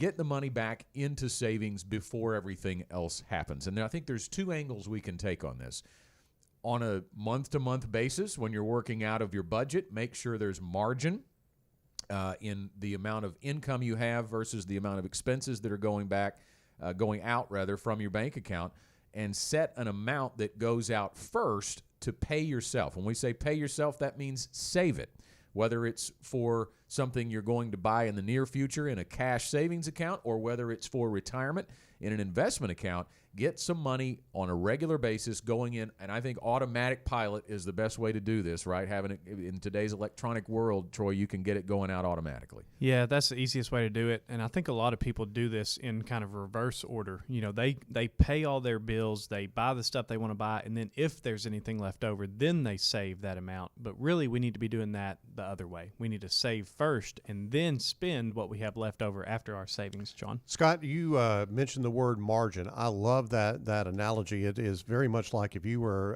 get the money back into savings before everything else happens. And I think there's two angles we can take on this. On a month-to-month basis, when you're working out of your budget, make sure there's margin in the amount of income you have versus the amount of expenses that are going out from your bank account, and set an amount that goes out first to pay yourself. When we say pay yourself, that means save it. Whether it's for something you're going to buy in the near future in a cash savings account, or whether it's for retirement in an investment account, get some money on a regular basis going in. And I think automatic pilot is the best way to do this, right? Having it in today's electronic world, Troy, you can get it going out automatically. Yeah, that's the easiest way to do it. And I think a lot of people do this in kind of reverse order. You know, they pay all their bills, they buy the stuff they want to buy, and then if there's anything left over, then they save that amount. But really, we need to be doing that the other way. We need to save first and then spend what we have left over after our savings, John. Scott, you mentioned the word margin. I love that analogy. It is very much like if you were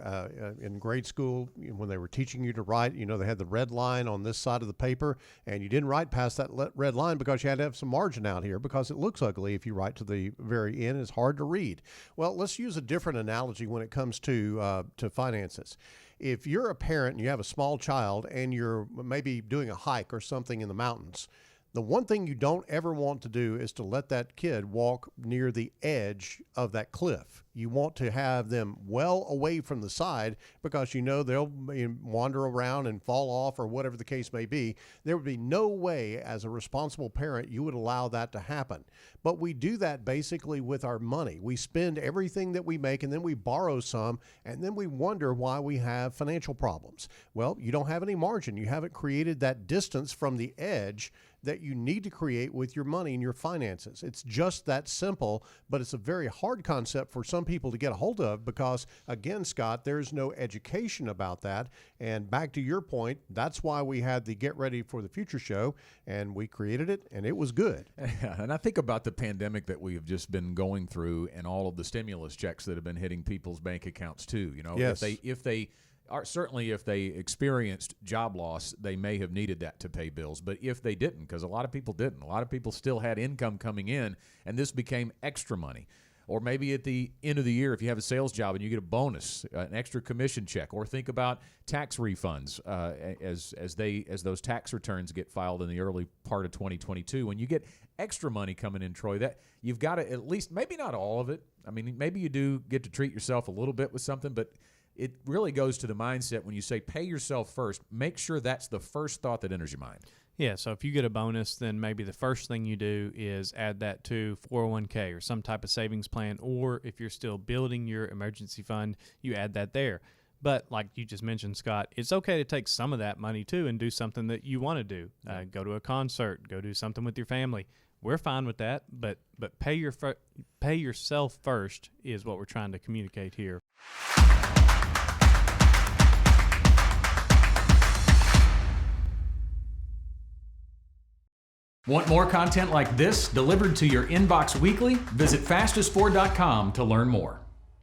in grade school when they were teaching you to write. You know, they had the red line on this side of the paper, and you didn't write past that red line because you had to have some margin out here because it looks ugly if you write to the very end. It's hard to read. Well, let's use a different analogy when it comes to finances. If you're a parent and you have a small child and you're maybe doing a hike or something in the mountains, the one thing you don't ever want to do is to let that kid walk near the edge of that cliff. You want to have them well away from the side because you know they'll wander around and fall off or whatever the case may be. There would be no way as a responsible parent you would allow that to happen. But we do that basically with our money. We spend everything that we make and then we borrow some, and then we wonder why we have financial problems. Well, you don't have any margin. You haven't created that distance from the edge that you need to create with your money and your finances. It's just that simple, but it's a very hard concept for some people to get a hold of because, again, Scott, there's no education about that. And back to your point, that's why we had the Get Ready for the Future show, and we created it, and it was good. And I think about the pandemic that we have just been going through and all of the stimulus checks that have been hitting people's bank accounts too. You know, yes. if they certainly if they experienced job loss, they may have needed that to pay bills. But if they didn't, because a lot of people didn't, a lot of people still had income coming in, and this became extra money. Or maybe at the end of the year, if you have a sales job and you get a bonus, an extra commission check, or think about tax refunds as those tax returns get filed in the early part of 2022. When you get extra money coming in, Troy, that you've got to at least, maybe not all of it. I mean, maybe you do get to treat yourself a little bit with something, but it really goes to the mindset when you say pay yourself first. Make sure that's the first thought that enters your mind. Yeah, so if you get a bonus, then maybe the first thing you do is add that to 401k or some type of savings plan, or if you're still building your emergency fund, you add that there. But like you just mentioned, Scott, it's okay to take some of that money too and do something that you want to do. Go to a concert, go do something with your family. We're fine with that, but pay yourself first is what we're trying to communicate here. Want more content like this delivered to your inbox weekly? Visit fastest4.com to learn more.